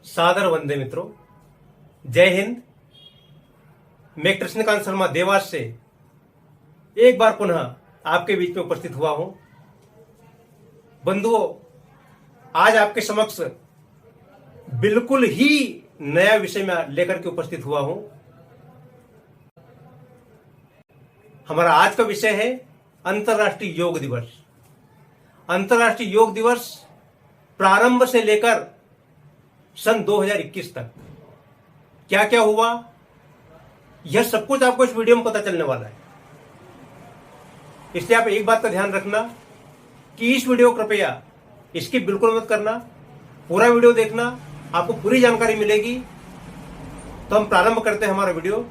सादर वंदे मित्रों, जय हिंद। मैं कृष्णकांत शर्मा देवास से एक बार पुनः आपके बीच में उपस्थित हुआ हूं। बंधुओं, आज आपके समक्ष बिल्कुल ही नया विषय में लेकर के उपस्थित हुआ हूं। हमारा आज का विषय है अंतर्राष्ट्रीय योग दिवस। अंतर्राष्ट्रीय योग दिवस प्रारंभ से लेकर सन 2021 तक क्या क्या हुआ, यह सब कुछ आपको इस वीडियो में पता चलने वाला है। इसलिए आप एक बात का ध्यान रखना कि इस वीडियो कृपया इसकी बिल्कुल मत करना, पूरा वीडियो देखना, आपको पूरी जानकारी मिलेगी। तो हम प्रारंभ करते हैं हमारा वीडियो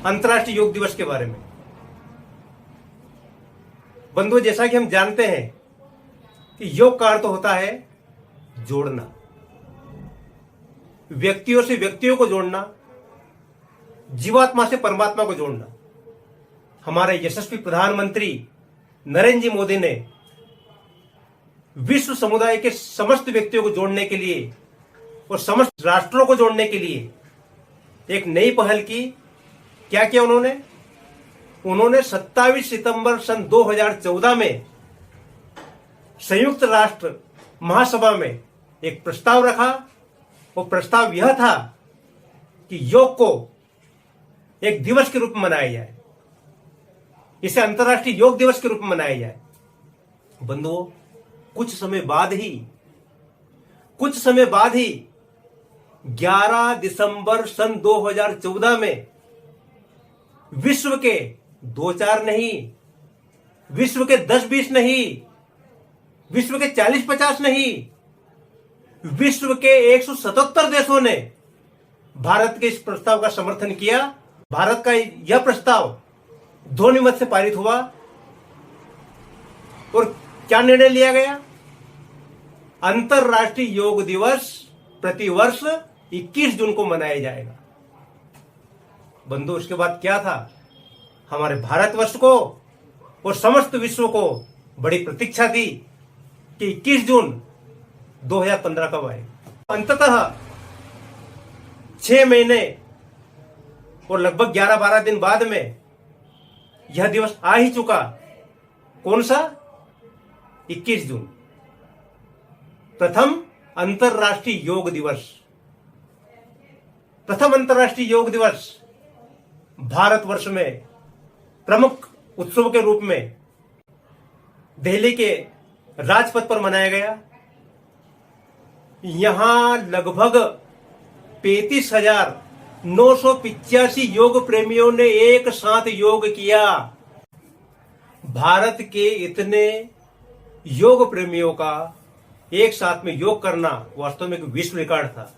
अंतर्राष्ट्रीय योग दिवस के बारे में। बंधुओं, जैसा कि हम जानते हैं कि योग का अर्थ होता है जोड़ना, व्यक्तियों से व्यक्तियों को जोड़ना, जीवात्मा से परमात्मा को जोड़ना। हमारे यशस्वी प्रधानमंत्री नरेंद्र जी मोदी ने विश्व समुदाय के समस्त व्यक्तियों को जोड़ने के लिए और समस्त राष्ट्रों को जोड़ने के लिए एक नई पहल की। क्या किया उन्होंने 27 सितंबर सन 2014 में संयुक्त राष्ट्र महासभा में एक प्रस्ताव रखा। वो प्रस्ताव यह था कि योग को एक दिवस के रूप में मनाया जाए, इसे अंतर्राष्ट्रीय योग दिवस के रूप में मनाया जाए। बंधुओं, कुछ समय बाद ही 11 दिसंबर सन 2014 में विश्व के 2-4 नहीं, विश्व के 10-20 नहीं, विश्व के 40-50 नहीं, विश्व के 177 देशों ने भारत के इस प्रस्ताव का समर्थन किया। भारत का यह प्रस्ताव ध्वनिमत से पारित हुआ और क्या निर्णय लिया गया? अंतर्राष्ट्रीय योग दिवस प्रतिवर्ष 21 जून को मनाया जाएगा। बंधु, इसके बाद क्या था? हमारे भारतवर्ष को और समस्त विश्व को बड़ी प्रतीक्षा थी कि 21 जून 2015 कब आएगा। अंततः 6 महीने और लगभग 11-12 दिन बाद में यह दिवस आ ही चुका। कौन सा? 21 जून, प्रथम अंतर्राष्ट्रीय योग दिवस। प्रथम अंतर्राष्ट्रीय योग दिवस भारतवर्ष में प्रमुख उत्सव के रूप में दिल्ली के राजपथ पर मनाया गया। यहां लगभग 35,985 योग प्रेमियों ने एक साथ योग किया। भारत के इतने योग प्रेमियों का एक साथ में योग करना वास्तव में एक विश्व रिकॉर्ड था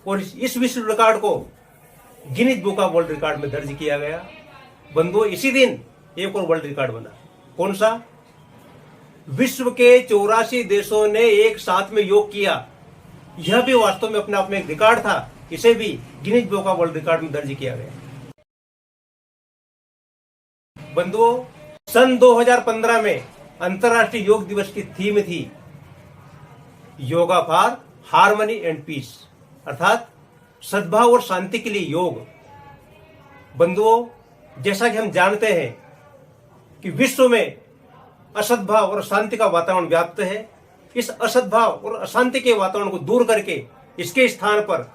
और इस विश्व रिकॉर्ड को Guinness book of world record में दर्ज किया गया। बंधुओं, इसी दिन एक और वर्ल्ड रिकॉर्ड बना। कौन सा? विश्व के 84 देशों ने एक साथ में योग किया। यह भी वास्तव में अपने आप में एक रिकॉर्ड था। इसे भी Guinness book of world record में दर्ज किया गया। बंधुओं, सन 2015 में अंतर्राष्ट्रीय योग दिवस की थीम थी yoga for harmony and peace, अर्थात सद्भाव और शांति के लिए योग। बंधुओं, जैसा कि हम जानते हैं कि विश्व में असद्भाव और शांति का वातावरण व्याप्त है। इस असद्भाव और अशांति के वातावरण को दूर करके इसके स्थान पर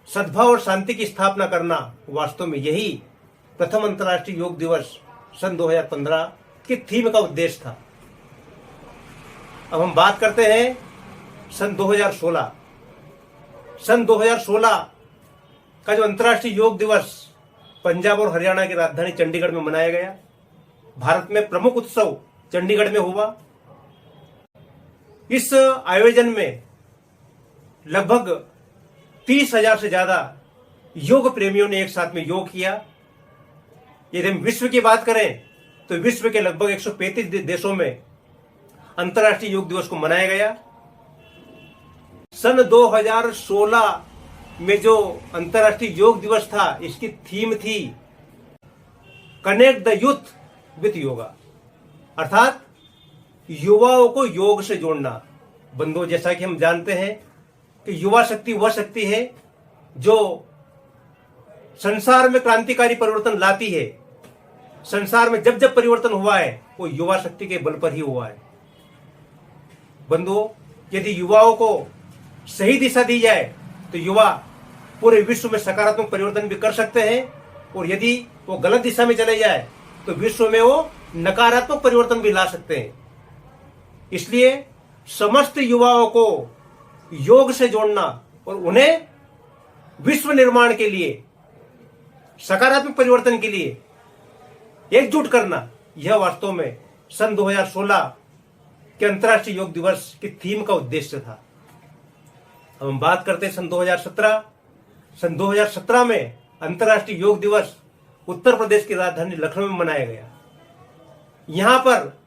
सद्भाव और शांति की स्थापना करना वास्तव में यही प्रथम अंतर्राष्ट्रीय योग दिवस सन 2015 की थीम का उद्देश्य था। अब हम बात करते हैं सन 2016। सन 2016 का जो अंतर्राष्ट्रीय योग दिवस पंजाब और हरियाणा की राजधानी चंडीगढ़ में मनाया गया। भारत में प्रमुख उत्सव चंडीगढ़ में हुआ। इस आयोजन में लगभग 30,000 से ज्यादा योग प्रेमियों ने एक साथ में योग किया। यदि हम विश्व की बात करें तो विश्व के लगभग 135 देशों में अंतर्राष्ट्रीय योग दिवस को मनाया गया। सन 2016 में जो अंतर्राष्ट्रीय योग दिवस था, इसकी थीम थी connect the youth with yoga, अर्थात युवाओं को योग से जोड़ना। बंधुओं, जैसा कि हम जानते हैं कि युवा शक्ति वह शक्ति है जो संसार में क्रांतिकारी परिवर्तन लाती है। संसार में जब जब परिवर्तन हुआ है वो युवा शक्ति के बल पर ही हुआ है। बंधुओं, यदि युवाओं को सही दिशा दी जाए तो युवा पूरे विश्व में सकारात्मक परिवर्तन भी कर सकते हैं, और यदि वो गलत दिशा में चले जाए तो विश्व में वो नकारात्मक परिवर्तन भी ला सकते हैं। इसलिए समस्त युवाओं को योग से जोड़ना और उन्हें विश्व निर्माण के लिए, सकारात्मक परिवर्तन के लिए एकजुट करना, यह वास्तव में सन 2016 के अंतर्राष्ट्रीय योग दिवस की थीम का उद्देश्य था। अब हम बात करते हैं सन 2017। सन 2017 में अंतर्राष्ट्रीय योग दिवस उत्तर प्रदेश की राजधानी लखनऊ में मनाया गया। यहां पर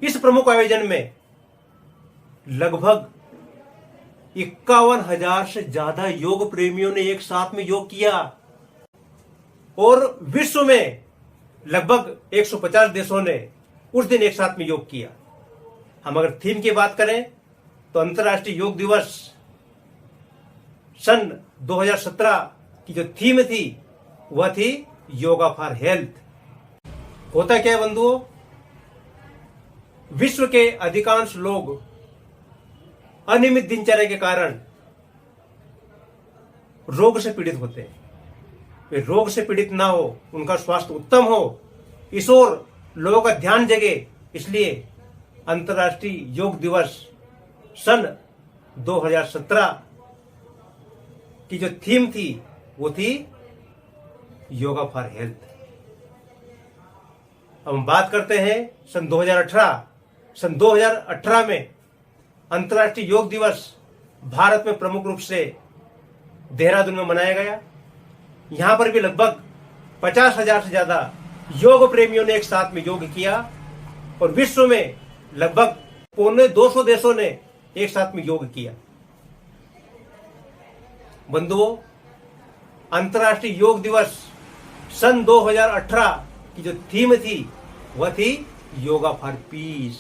इस प्रमुख आयोजन में लगभग 51,000 से ज्यादा योग प्रेमियों ने एक साथ में योग किया, और विश्व में लगभग 150 देशों ने उस दिन एक साथ में योग किया। हम अगर थीम की बात करें तो अंतर्राष्ट्रीय योग दिवस सन 2017 की जो थीम थी वह थी योगा फॉर हेल्थ। होता क्या है बंधुओं, विश्व के अधिकांश लोग अनियमित दिनचर्या के कारण रोग से पीड़ित होते हैं। वे रोग से पीड़ित ना हो, उनका स्वास्थ्य उत्तम हो, इस ओर लोगों का ध्यान जगे। इसलिए अंतर्राष्ट्रीय योग दिवस सन 2017 की जो थीम थी वो थी योगा फॉर हेल्थ। अब हम बात करते हैं सन 2018। सन 2018 में अंतर्राष्ट्रीय योग दिवस भारत में प्रमुख रूप से देहरादून में मनाया गया। यहां पर भी लगभग 50,000 से ज्यादा योग प्रेमियों ने एक साथ में योग किया, और विश्व में लगभग 250 देशों ने एक साथ में योग किया। बंधुओं, अंतर्राष्ट्रीय योग दिवस सन 2018 की जो थीम थी वह थी योगा फॉर पीस,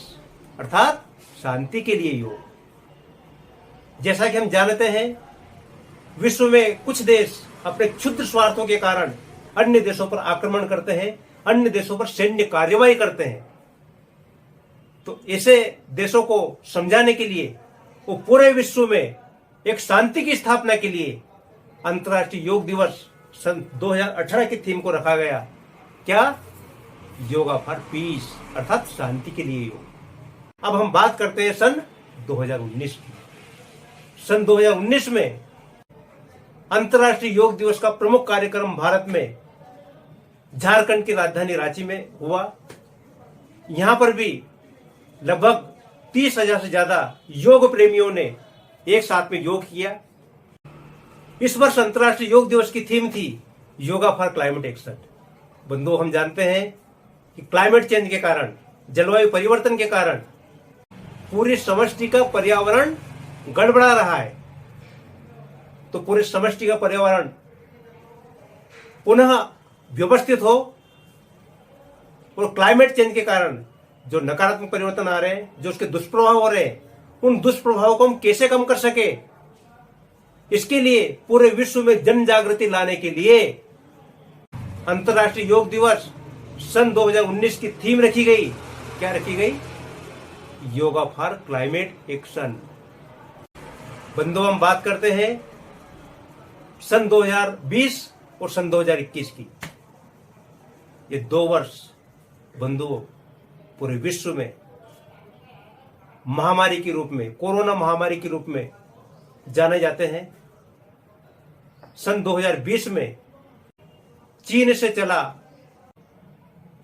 अर्थात शांति के लिए योग। जैसा कि हम जानते हैं, विश्व में कुछ देश अपने क्षुद्र स्वार्थों के कारण अन्य देशों पर आक्रमण करते हैं, अन्य देशों पर सैन्य कार्रवाई करते हैं। तो ऐसे देशों को समझाने के लिए, वो पूरे विश्व में एक शांति की स्थापना के लिए अंतर्राष्ट्रीय योग दिवस सन 2018 की थीम को रखा गया। क्या? योगा फॉर पीस, अर्थात शांति के लिए योग। अब हम बात करते हैं सन 2019 की। सन 2019 में अंतर्राष्ट्रीय योग दिवस का प्रमुख कार्यक्रम भारत में झारखंड की राजधानी रांची में हुआ। यहां पर भी लगभग 30,000 से ज्यादा योग प्रेमियों ने एक साथ में योग किया। इस वर्ष अंतर्राष्ट्रीय योग दिवस की थीम थी योगा फॉर क्लाइमेट एक्शन। बंधुओं, हम जानते हैं कि क्लाइमेट चेंज के कारण, जलवायु परिवर्तन के कारण पूरी समष्टि का पर्यावरण गड़बड़ा रहा है। तो पूरे समष्टि का पर्यावरण पुनः व्यवस्थित हो, और क्लाइमेट चेंज के कारण जो नकारात्मक परिवर्तन आ रहे हैं, जो उसके दुष्प्रभाव हो रहे हैं, उन दुष्प्रभावों को हम कैसे कम कर सके, इसके लिए पूरे विश्व में जन जागृति लाने के लिए अंतर्राष्ट्रीय योग दिवस सन 2019 की थीम रखी गई। क्या रखी गई? Yoga for climate action. बंधुओं, हम बात करते हैं सन 2020 और सन 2021 की। ये 2 वर्ष बंधुओं पूरे विश्व में महामारी के रूप में, कोरोना महामारी के रूप में जाने जाते हैं। सन 2020 में चीन से चला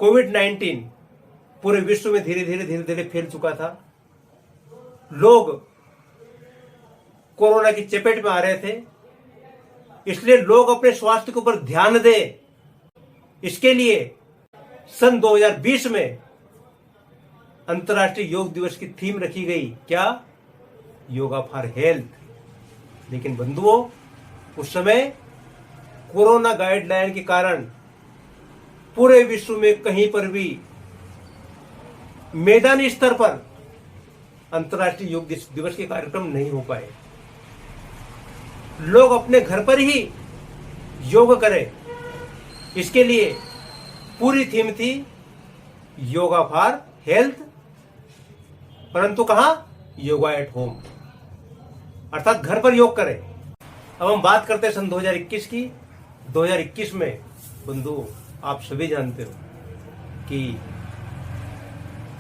कोविड-19 पूरे विश्व में धीरे धीरे फैल चुका था। लोग कोरोना की चपेट में आ रहे थे, इसलिए लोग अपने स्वास्थ्य के ऊपर ध्यान दें। इसके लिए सन 2020 में अंतर्राष्ट्रीय योग दिवस की थीम रखी गई। क्या? Yoga for health. लेकिन बंधुओं, उस समय कोरोना गाइडलाइन के कारण पूरे विश्व में कहीं पर भी मैदानी स्तर पर अंतर्राष्ट्रीय योग दिवस के कार्यक्रम नहीं हो पाए। लोग अपने घर पर ही योग करें, इसके लिए पूरी थीम थी योगा फॉर हेल्थ, परंतु कहां? योगा एट होम, अर्थात घर पर योग करें। अब हम बात करते हैं सन 2021 की। 2021 में बंधु, आप सभी जानते हो कि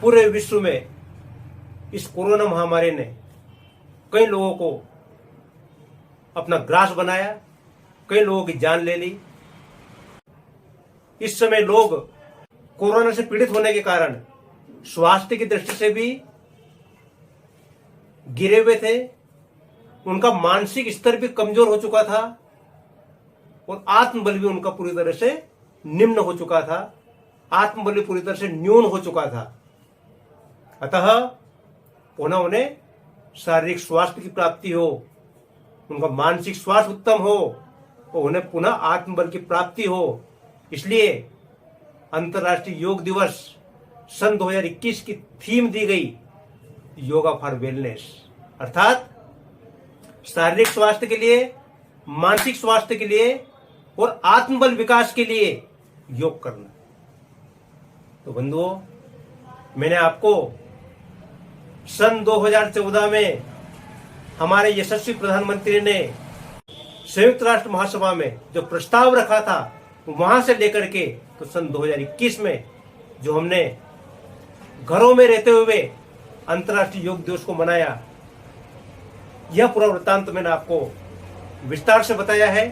पूरे विश्व में इस कोरोना महामारी ने कई लोगों को अपना ग्रास बनाया, कई लोगों की जान ले ली। इस समय लोग कोरोना से पीड़ित होने के कारण स्वास्थ्य की दृष्टि से भी गिरे हुए थे, उनका मानसिक स्तर भी कमजोर हो चुका था और आत्मबल भी उनका पूरी तरह से निम्न हो चुका था, आत्मबल भी पूरी तरह से न्यून हो चुका था। अतः पुनः उन्हें शारीरिक स्वास्थ्य की प्राप्ति हो, उनका मानसिक स्वास्थ्य उत्तम हो और उन्हें पुनः आत्मबल की प्राप्ति हो, इसलिए अंतर्राष्ट्रीय योग दिवस सन 2021 की थीम दी गई योगा फॉर वेलनेस, अर्थात शारीरिक स्वास्थ्य के लिए, मानसिक स्वास्थ्य के लिए और आत्मबल विकास के लिए योग करना। तो बंधुओं, मैंने आपको सन 2014 में हमारे यशस्वी प्रधानमंत्री ने संयुक्त राष्ट्र महासभा में जो प्रस्ताव रखा था, वहां से लेकर के तो सन 2021 में जो हमने घरों में रहते हुए अंतर्राष्ट्रीय योग दिवस को मनाया, यह पूरा वृत्तांत मैंने आपको विस्तार से बताया है।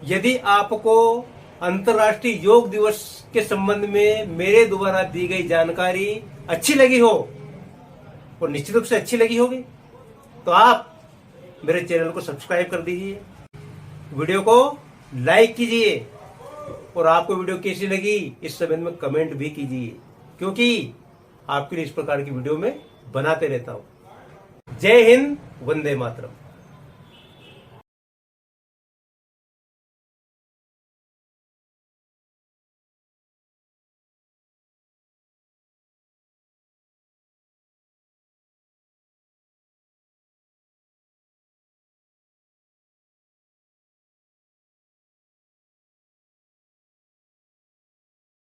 यदि आपको अंतर्राष्ट्रीय योग दिवस के संबंध में मेरे द्वारा दी गई जानकारी अच्छी लगी हो, और निश्चित रूप से अच्छी लगी होगी, तो आप मेरे चैनल को सब्सक्राइब कर दीजिए, वीडियो को लाइक कीजिए और आपको वीडियो कैसी लगी इस संबंध में कमेंट भी कीजिए, क्योंकि आपके लिए इस प्रकार की वीडियो में बनाते रहता हूं। जय हिंद, वंदे मातरम।